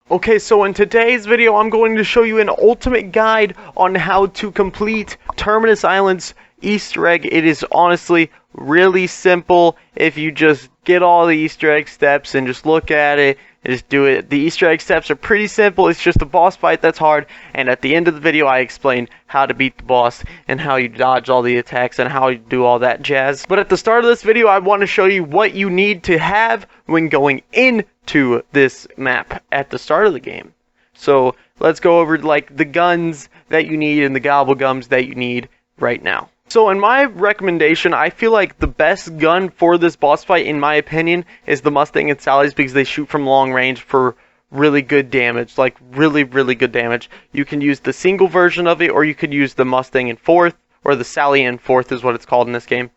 Okay, so in today's video, I'm going to show you an ultimate guide on how to complete Terminus Island's Easter egg. It is honestly really simple if you just get all the Easter egg steps and just look at it and just do it. The Easter egg steps are pretty simple. It's just a boss fight that's hard, and at the end of the video, I explain how to beat the boss and how you dodge all the attacks and how you do all that jazz. But at the start of this video, I want to show you what you need to have when going into this map at the start of the game. So let's go over like the guns that you need and the gobblegums that you need right now. So in my recommendation, I feel like the best gun for this boss fight, in my opinion, is the Mustang and Sally's, because they shoot from long range for really good damage, like really good damage. You can use the single version of it, or you could use the Mustang in 4th, or the Sally in 4th is what it's called in this game.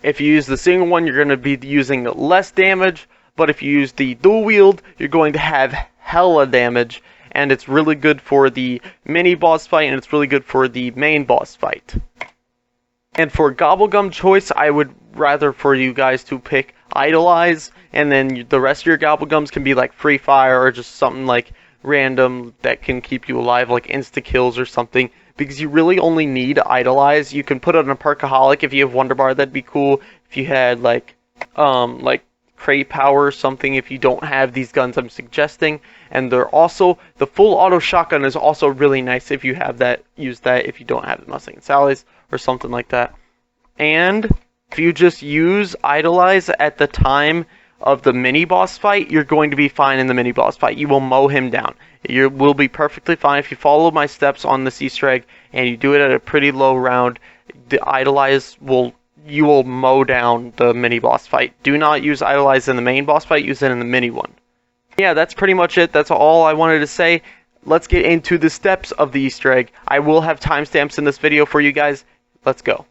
If you use the single one, you're going to be using less damage, but if you use the dual wield, you're going to have hella damage, and it's really good for the mini boss fight, and it's really good for the main boss fight. And for gobblegum choice, I would rather for you guys to pick Idolize, and then the rest of your gobblegums can be like Free Fire or just something like random that can keep you alive, like insta-kills or something, because you really only need Idolize. You can put it on a Perkaholic if you have Wonder Bar, that'd be cool. If you had like Crate Power or something, if you don't have these guns I'm suggesting. And they're also, the full auto shotgun is also really nice if you have that, use that if you don't have the Mustang and Sally's or something like that. And if you just use Idolize at the time of the mini boss fight, you're going to be fine in the mini boss fight. You will mow him down. You will be perfectly fine if you follow my steps on this Easter egg and you do it at a pretty low round. The Idolize you will mow down the mini boss fight. Do not use Idolize in the main boss fight, use it in the mini one. Yeah, that's pretty much it. That's all I wanted to say. Let's get into the steps of the Easter egg. I will have timestamps in this video for you guys. Let's go.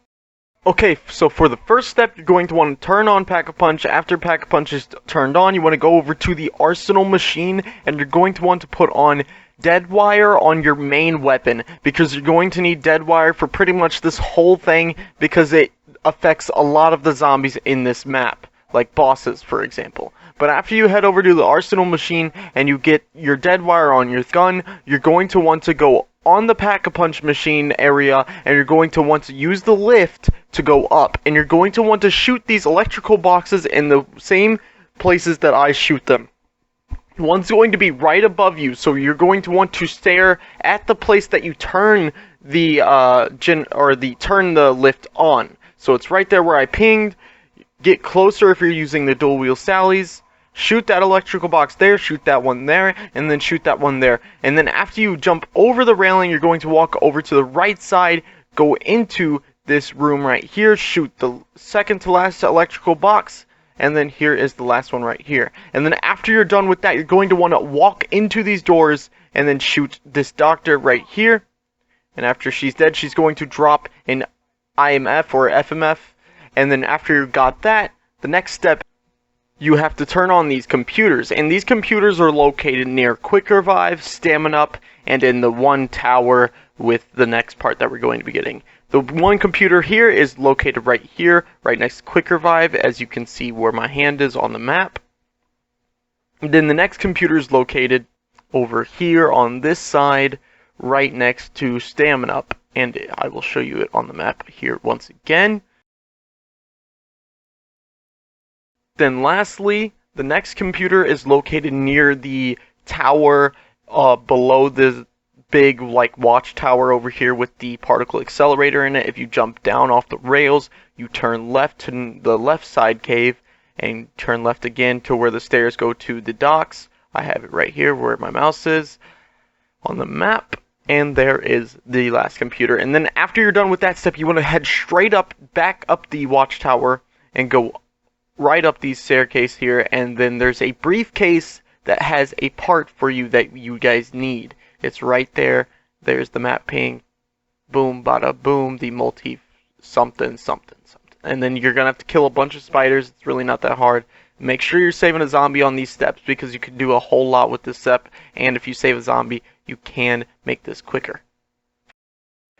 Okay, so for the first step, you're going to want to turn on Pack-a-Punch. After Pack-a-Punch is turned on, you want to go over to the Arsenal machine, and you're going to want to put on Dead Wire on your main weapon, because you're going to need Dead Wire for pretty much this whole thing, because it affects a lot of the zombies in this map, like bosses, for example. But after you head over to the Arsenal machine and you get your Dead Wire on your gun, you're going to want to go on the Pack-a-Punch machine area, and you're going to want to use the lift to go up, and you're going to want to shoot these electrical boxes in the same places that I shoot them. One's going to be right above you, so you're going to want to stare at the place that you turn the turn the lift on. So it's right there where I pinged. Get closer if you're using the dual wheel Sally's. Shoot that electrical box there, shoot that one there, and then shoot that one there. And then after you jump over the railing, you're going to walk over to the right side, go into this room right here, shoot the second to last electrical box, and then here is the last one right here. And then after you're done with that, you're going to want to walk into these doors and then shoot this doctor right here. And after she's dead, she's going to drop an IMF or FMF. And then after you got that, the next step, you have to turn on these computers, and these computers are located near Quick Revive, Stamina Up, and in the one tower with the next part that we're going to be getting. The one computer here is located right here, right next to Quick Revive, as you can see where my hand is on the map. And then the next computer is located over here on this side, right next to Stamina Up, and I will show you it on the map here once again. Then lastly, the next computer is located near the tower below the big like watchtower over here with the particle accelerator in it. If you jump down off the rails, you turn left to the left side cave and turn left again to where the stairs go to the docks. I have it right here where my mouse is on the map. And there is the last computer. And then after you're done with that step, you want to head straight up, back up the watchtower and go right up these staircase here, and then there's a briefcase that has a part for you that you guys need. It's right there. There's the map ping. Boom, bada boom, the multi something. And then you're gonna have to kill a bunch of spiders. It's really not that hard. Make sure you're saving a zombie on these steps, because you can do a whole lot with this step, and if you save a zombie, you can make this quicker.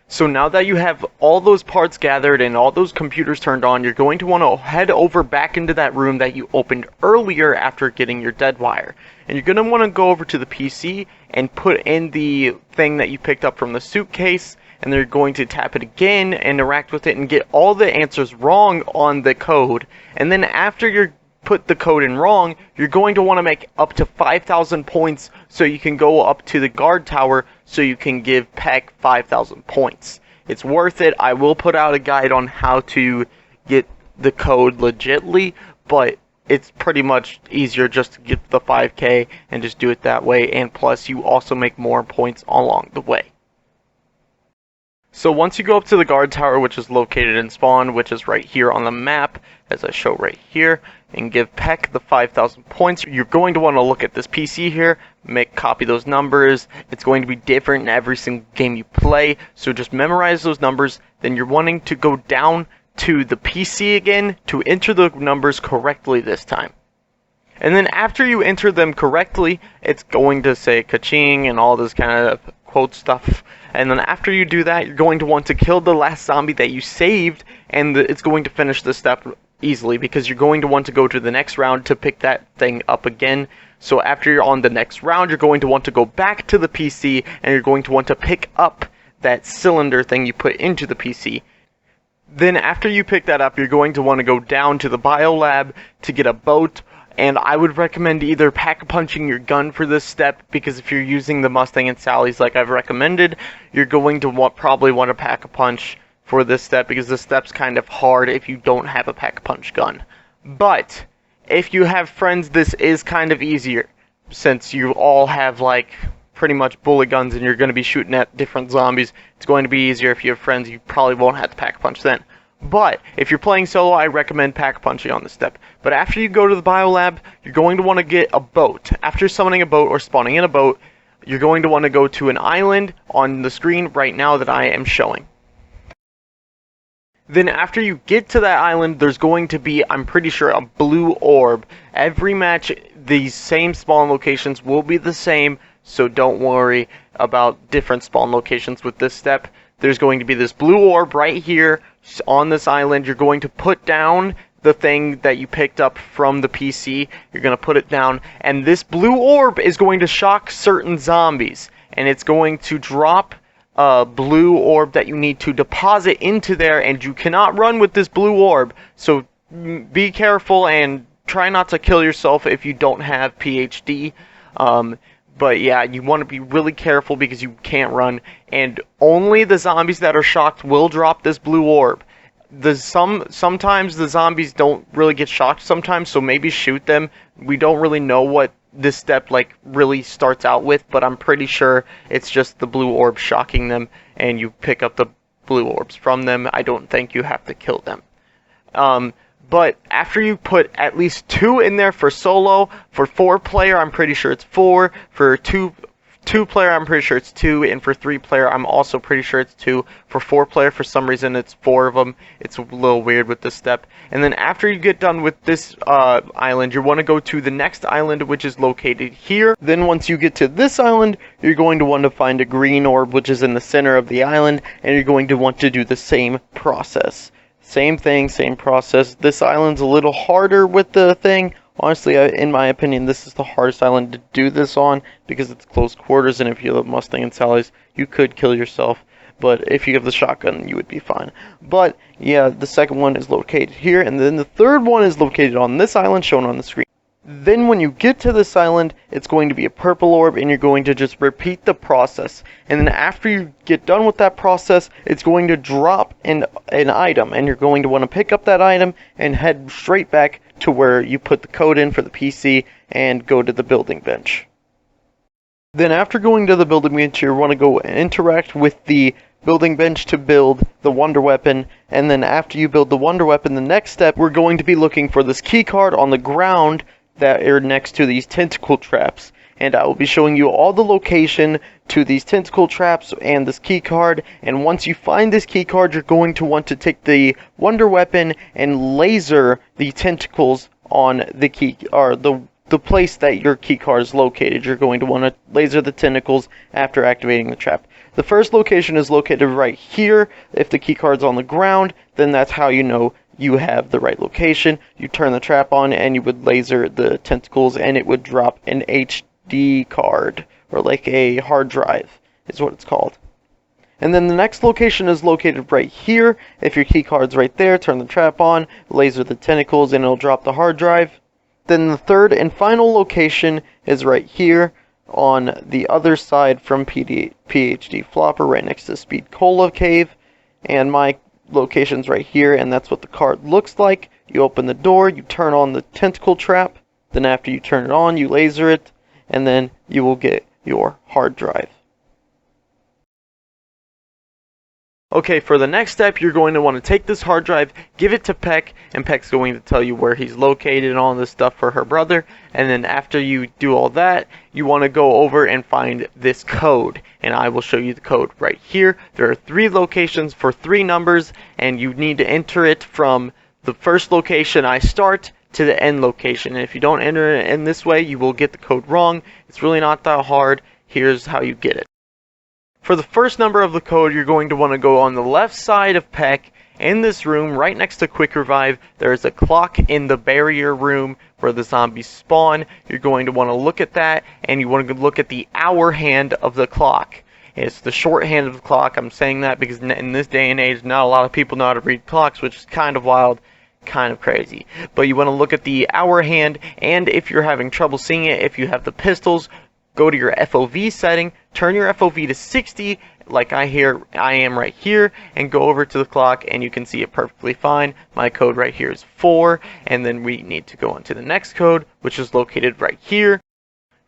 So now that you have all those parts gathered and all those computers turned on, you're going to want to head over back into that room that you opened earlier after getting your dead wire. And you're going to want to go over to the PC and put in the thing that you picked up from the suitcase, and they're going to tap it again and interact with it and get all the answers wrong on the code. And then after you put the code in wrong, you're going to want to make up to 5,000 points so you can go up to the guard tower so you can give Peck 5,000 points. It's worth it. I will put out a guide on how to get the code legitly, but it's pretty much easier just to get the 5k and just do it that way, and plus you also make more points along the way. So once you go up to the guard tower, which is located in spawn, which is right here on the map, as I show right here, and give Peck the 5,000 points, you're going to want to look at this PC here, copy those numbers. It's going to be different in every single game you play, so just memorize those numbers. Then you're wanting to go down to the PC again to enter the numbers correctly this time. And then after you enter them correctly, it's going to say ka-ching and all this kind of quote stuff. And then after you do that, you're going to want to kill the last zombie that you saved, and it's going to finish the step easily because you're going to want to go to the next round to pick that thing up again. So after you're on the next round, you're going to want to go back to the PC, and you're going to want to pick up that cylinder thing you put into the PC. Then after you pick that up, you're going to want to go down to the biolab to get a boat. And I would recommend either pack-a-punching your gun for this step, because if you're using the Mustang and Sally's like I've recommended, you're going to probably want to pack-a-punch for this step, because this step's kind of hard if you don't have a pack-a-punch gun. But if you have friends, this is kind of easier, since you all have like pretty much bullet guns and you're going to be shooting at different zombies. It's going to be easier if you have friends. You probably won't have to pack-a-punch then. But if you're playing solo, I recommend pack-a-punching on this step. But after you go to the biolab, you're going to want to get a boat. After summoning a boat or spawning in a boat, you're going to want to go to an island on the screen right now that I am showing. Then after you get to that island, there's going to be, I'm pretty sure, a blue orb. Every match, these same spawn locations will be the same, so don't worry about different spawn locations with this step. There's going to be this blue orb right here on this island. You're going to put down the thing that you picked up from the PC. You're going to put it down, and this blue orb is going to shock certain zombies, and it's going to drop a blue orb that you need to deposit into there, and you cannot run with this blue orb, so be careful and try not to kill yourself if you don't have PhD. But yeah, you want to be really careful because you can't run, and only the zombies that are shocked will drop this blue orb. Sometimes the zombies don't really get shocked sometimes, so maybe shoot them. We don't really know what this step like really starts out with, but I'm pretty sure it's just the blue orb shocking them, and you pick up the blue orbs from them. I don't think you have to kill them. But after you put at least 2 in there for solo, for 4-player, I'm pretty sure it's 4. For 2-player, I'm pretty sure it's 2. And for 3-player, I'm also pretty sure it's 2. For 4-player, for some reason, it's 4 of them. It's a little weird with this step. And then after you get done with this island, you want to go to the next island, which is located here. Then once you get to this island, you're going to want to find a green orb, which is in the center of the island. And you're going to want to do the same process. Same thing, same process. This island's a little harder with the thing. Honestly, in my opinion, this is the hardest island to do this on because it's close quarters, and if you have Mustang and Sally's, you could kill yourself. But if you have the shotgun, you would be fine. But yeah, the second one is located here, and then the third one is located on this island shown on the screen. Then when you get to this island, it's going to be a purple orb, and you're going to just repeat the process. And then after you get done with that process, it's going to drop an item, and you're going to want to pick up that item and head straight back to where you put the code in for the PC and go to the building bench. Then after going to the building bench, you want to go and interact with the building bench to build the wonder weapon, and then after you build the wonder weapon, the next step, we're going to be looking for this key card on the ground that are next to these tentacle traps, and I will be showing you all the location to these tentacle traps and this key card. And once you find this key card, you're going to want to take the wonder weapon and laser the tentacles on the key, or the the place that your keycard is located. You're going to want to laser the tentacles after activating the trap. The first location is located right here. If the keycard's on the ground, then that's how you know you have the right location. You turn the trap on and you would laser the tentacles and it would drop an HD card, or like a hard drive is what it's called. And then the next location is located right here. If your keycard's right there, turn the trap on, laser the tentacles, and it'll drop the hard drive. Then the third and final location is right here on the other side from PhD Flopper, right next to Speed Cola Cave. And my location's right here, and that's what the card looks like. You open the door, you turn on the tentacle trap, then after you turn it on, you laser it, and then you will get your hard drive. Okay, for the next step, you're going to want to take this hard drive, give it to Peck, and Peck's going to tell you where he's located and all this stuff for her brother. And then after you do all that, you want to go over and find this code. And I will show you the code right here. There are 3 locations for 3 numbers, and you need to enter it from the first location I start to the end location. And if you don't enter it in this way, you will get the code wrong. It's really not that hard. Here's how you get it. For the first number of the code, you're going to want to go on the left side of Peck. In this room, right next to Quick Revive, there is a clock in the barrier room where the zombies spawn. You're going to want to look at that, and you want to look at the hour hand of the clock. It's the short hand of the clock. I'm saying that because in this day and age, not a lot of people know how to read clocks, which is kind of wild, kind of crazy. But you want to look at the hour hand, and if you're having trouble seeing it, if you have the pistols, go to your FOV setting, turn your FOV to 60, like I am right here, and go over to the clock, and you can see it perfectly fine. My code right here is 4, and then we need to go on to the next code, which is located right here,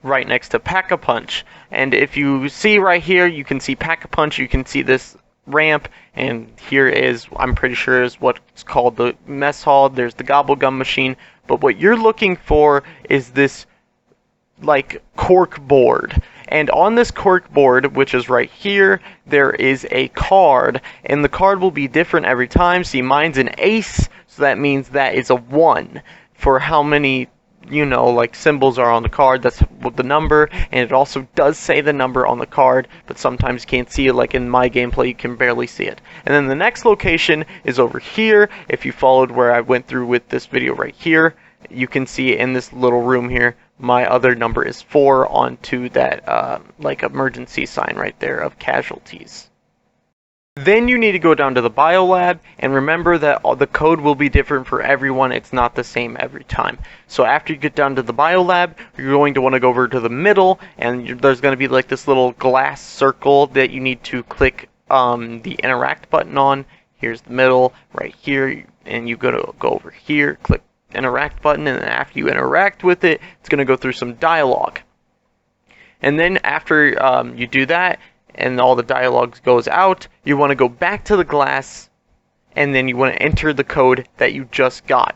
right next to Pack-a-Punch. And if you see right here, you can see Pack-a-Punch, you can see this ramp, and here is, I'm pretty sure, is what's called the mess hall. There's the gobble gum machine, but what you're looking for is this like cork board, and on this cork board, which is right here, there is a card, and the card will be different every time. See, mine's an ace, so that means that is a 1 for how many, you know, like symbols are on the card. That's what the number, and it also does say the number on the card, but sometimes you can't see it. Like in my gameplay, you can barely see it. And then the next location is over here. If you followed where I went through with this video right here, you can see in this little room here, my other number is 4 onto that like emergency sign right there of casualties. Then you need to go down to the biolab, and remember that the code will be different for everyone. It's not the same every time. So after you get down to the biolab, you're going to want to go over to the middle, and there's going to be like this little glass circle that you need to click the interact button on. Here's the middle right here, and you go over here, click interact button, and then after you interact with it, it's going to go through some dialogue. And then after you do that and all the dialogue goes out, you want to go back to the glass, and then you want to enter the code that you just got.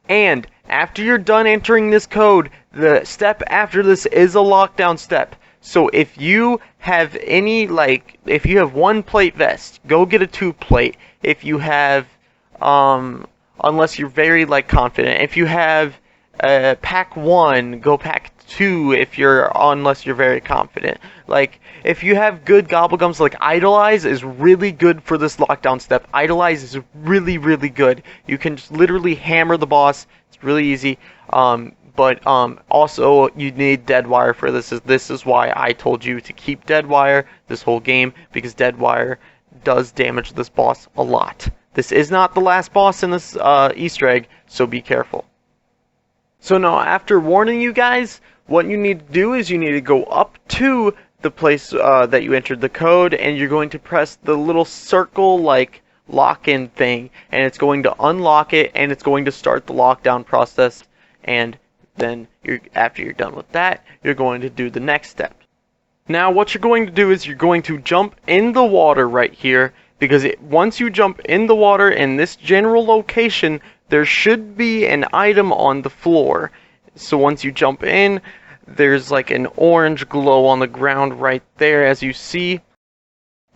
And after you're done entering this code, the step after this is a lockdown step. So if you have any, like, if you have 1 plate vest, go get a 2 plate. If you have unless you're very like confident. If you have pack 1, go pack 2 unless you're very confident. Like, if you have good gobblegums, like Idolize is really good for this lockdown step. Idolize is really, really good. You can just literally hammer the boss. It's really easy. But also you need Deadwire for this. This is why I told you to keep Deadwire this whole game, because Deadwire does damage this boss a lot. This is not the last boss in this Easter egg, so be careful. So now, after warning you guys, what you need to do is you need to go up to the place that you entered the code, and you're going to press the little circle, like, lock-in thing, and it's going to unlock it, and it's going to start the lockdown process, and then after you're done with that, you're going to do the next step. Now, what you're going to do is you're going to jump in the water right here, because once you jump in the water in this general location, there should be an item on the floor. So once you jump in, there's like an orange glow on the ground right there, as you see.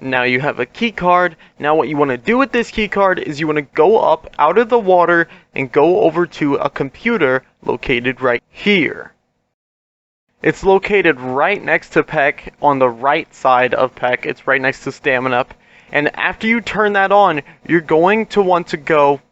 Now you have a key card. Now what you want to do with this key card is you want to go up out of the water and go over to a computer located right here. It's located right next to Peck, on the right side of Peck. It's right next to Stamina Up. And after you turn that on, you're going to want to go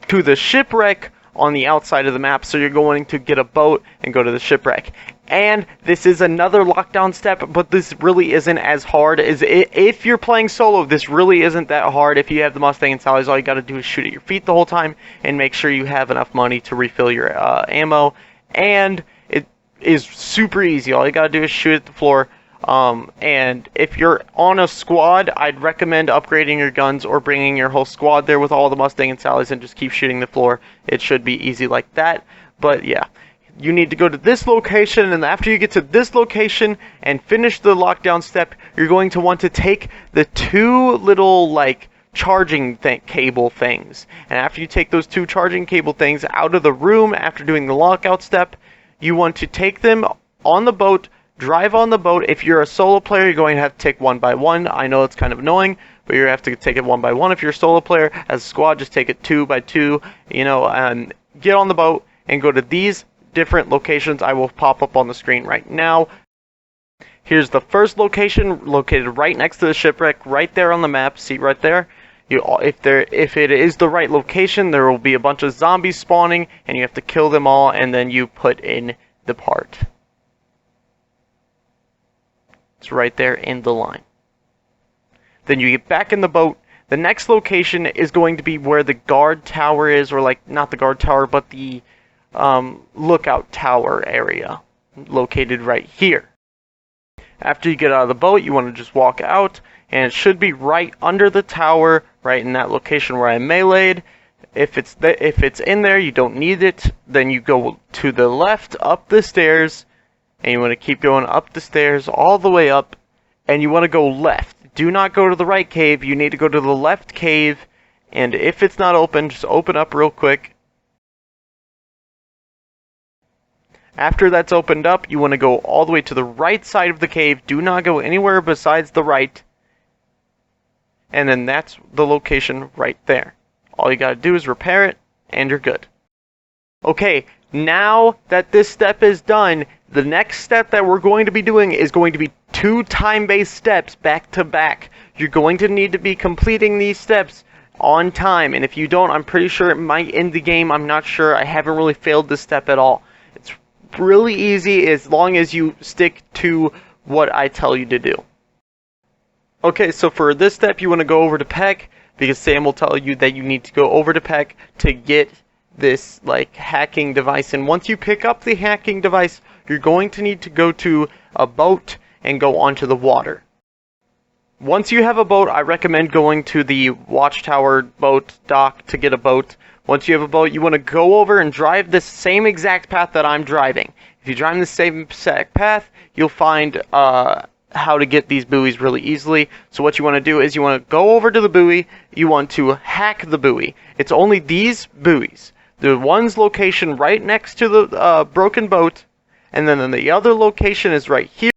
to the shipwreck on the outside of the map. So you're going to get a boat and go to the shipwreck. And this is another lockdown step, but this really isn't as hard as if you're playing solo. This really isn't that hard. If you have the Mustang and Sally's, all you got to do is shoot at your feet the whole time and make sure you have enough money to refill your ammo. And it is super easy. All you gotta do is shoot at the floor. And if you're on a squad, I'd recommend upgrading your guns or bringing your whole squad there with all the Mustang and Sallies and just keep shooting the floor. It should be easy like that. But yeah, you need to go to this location, and after you get to this location and finish the lockdown step, you're going to want to take the two little charging cable things. And after you take those two charging cable things out of the room after doing the lockout step, you want to take them on the boat, drive on the boat. If you're a solo player, you're going to have to take one by one. I know it's kind of annoying, but you have to take it one by one. If you're a solo player, as a squad, just take it two by two, and get on the boat and go to these different locations. I will pop up on the screen right now. Here's the first location, located right next to the shipwreck, right there on the map. See right there? If it is the right location, there will be a bunch of zombies spawning, and you have to kill them all, and then you put in the part. It's right there in the line. Then you get back in the boat. The next location is going to be where the guard tower is, or not the guard tower, but the lookout tower area, located right here. After you get out of the boat, you want to just walk out, and it should be right under the tower, right in that location where I meleeed. If it's in there, you don't need it. Then you go to the left, up the stairs, and you want to keep going up the stairs all the way up, and you want to go left. Do not go to the right cave. You need to go to the left cave, and if it's not open, just open up real quick. After that's opened up, you want to go all the way to the right side of the cave. Do not go anywhere besides the right. And then that's the location right there. All you gotta do is repair it, and you're good. Okay, now that this step is done, the next step that we're going to be doing is going to be 2 time-based steps back to back. You're going to need to be completing these steps on time, and if you don't, I'm pretty sure it might end the game. I'm not sure. I haven't really failed this step at all. It's really easy as long as you stick to what I tell you to do. Okay, so for this step, you want to go over to Peck, because Sam will tell you that you need to go over to Peck to get this hacking device. And once you pick up the hacking device, you're going to need to go to a boat and go onto the water. Once you have a boat, I recommend going to the watchtower boat dock to get a boat. Once you have a boat, you want to go over and drive the same exact path that I'm driving. If you drive the same exact path, you'll find how to get these buoys really easily. So what you want to do is you want to go over to the buoy, you want to hack the buoy. It's only these buoys. The one's location right next to the broken boat, and then the other location is right here,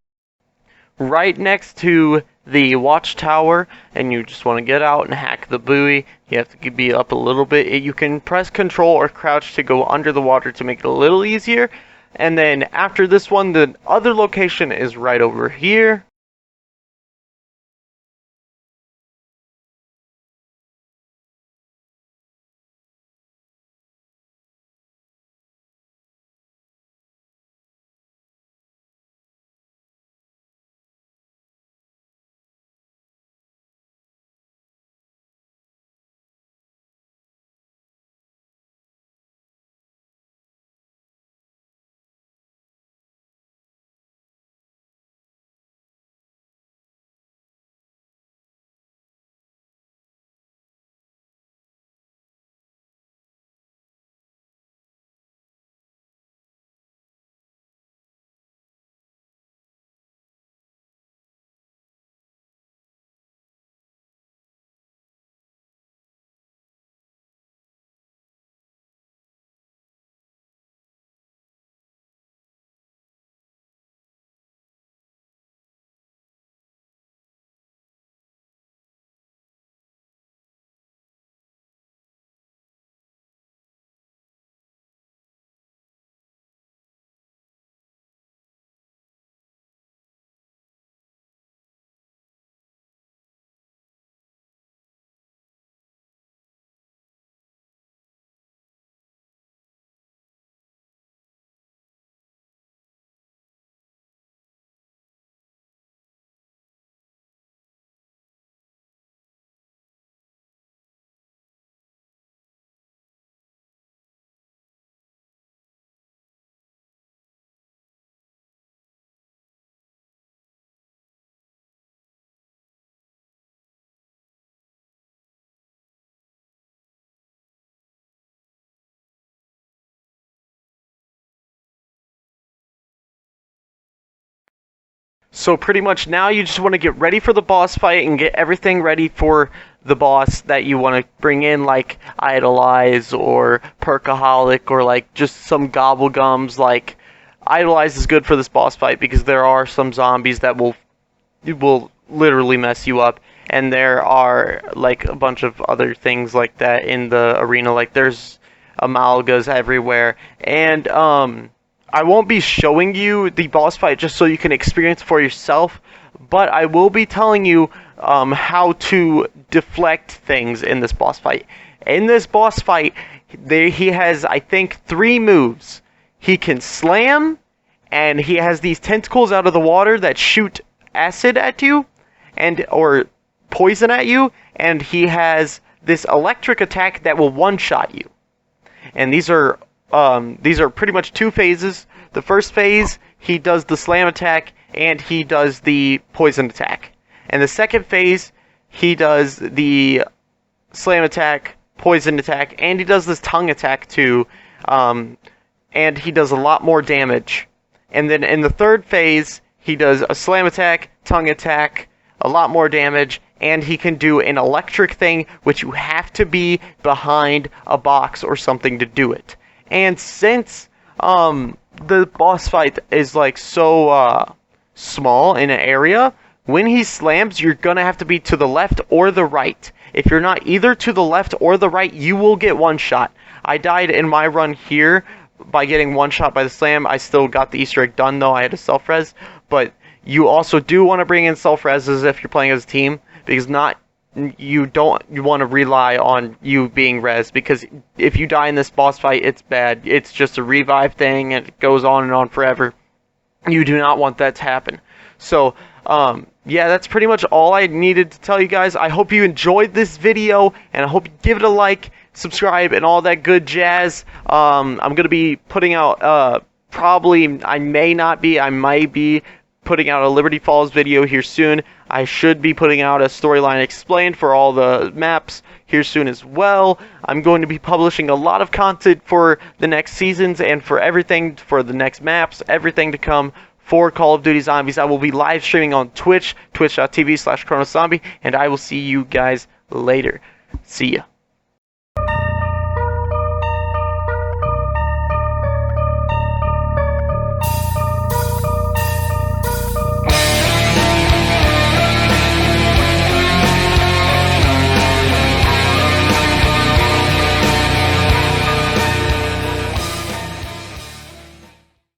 right next to the watchtower, and you just want to get out and hack the buoy. You have to be up a little bit. You can press control or crouch to go under the water to make it a little easier. And then after this one, the other location is right over here. So pretty much now you just want to get ready for the boss fight and get everything ready for the boss that you want to bring in, like Idolize or Perkaholic or like just some gobblegums. Like Idolize is good for this boss fight because there are some zombies that will literally mess you up, and there are like a bunch of other things like that in the arena. Like there's amalgas everywhere, and I won't be showing you the boss fight just so you can experience for yourself, but I will be telling you how to deflect things in this boss fight. In this boss fight, he has, I think, 3 moves. He can slam, and he has these tentacles out of the water that shoot acid at you, or poison at you, and he has this electric attack that will one-shot you. And these are pretty much 2 phases. The first phase, he does the slam attack and he does the poison attack. And the second phase, he does the slam attack, poison attack, and he does this tongue attack too. And he does a lot more damage. And then in the third phase, he does a slam attack, tongue attack, a lot more damage, and he can do an electric thing, which you have to be behind a box or something to do it. And since the boss fight is like so small in an area, when he slams, you're gonna have to be to the left or the right. If you're not either to the left or the right, you will get one shot. I died in my run here by getting one shot by the slam. I still got the Easter egg done though. I had a self-res, but you also do want to bring in self-reses if you're playing as a team, because you want to rely on you being res, because if you die in this boss fight, it's bad. It's just a revive thing, and it goes on and on forever. You do not want that to happen. So, yeah, that's pretty much all I needed to tell you guys. I hope you enjoyed this video, and I hope you give it a like, subscribe, and all that good jazz. I'm going to be putting out, I might be putting out a Liberty Falls video here soon. I should be putting out a storyline explained for all the maps here soon as well. I'm going to be publishing a lot of content for the next seasons and for everything, for the next maps, everything to come for Call of Duty Zombies. I will be live streaming on Twitch, twitch.tv/ChronosZombie, and I will see you guys later. See ya.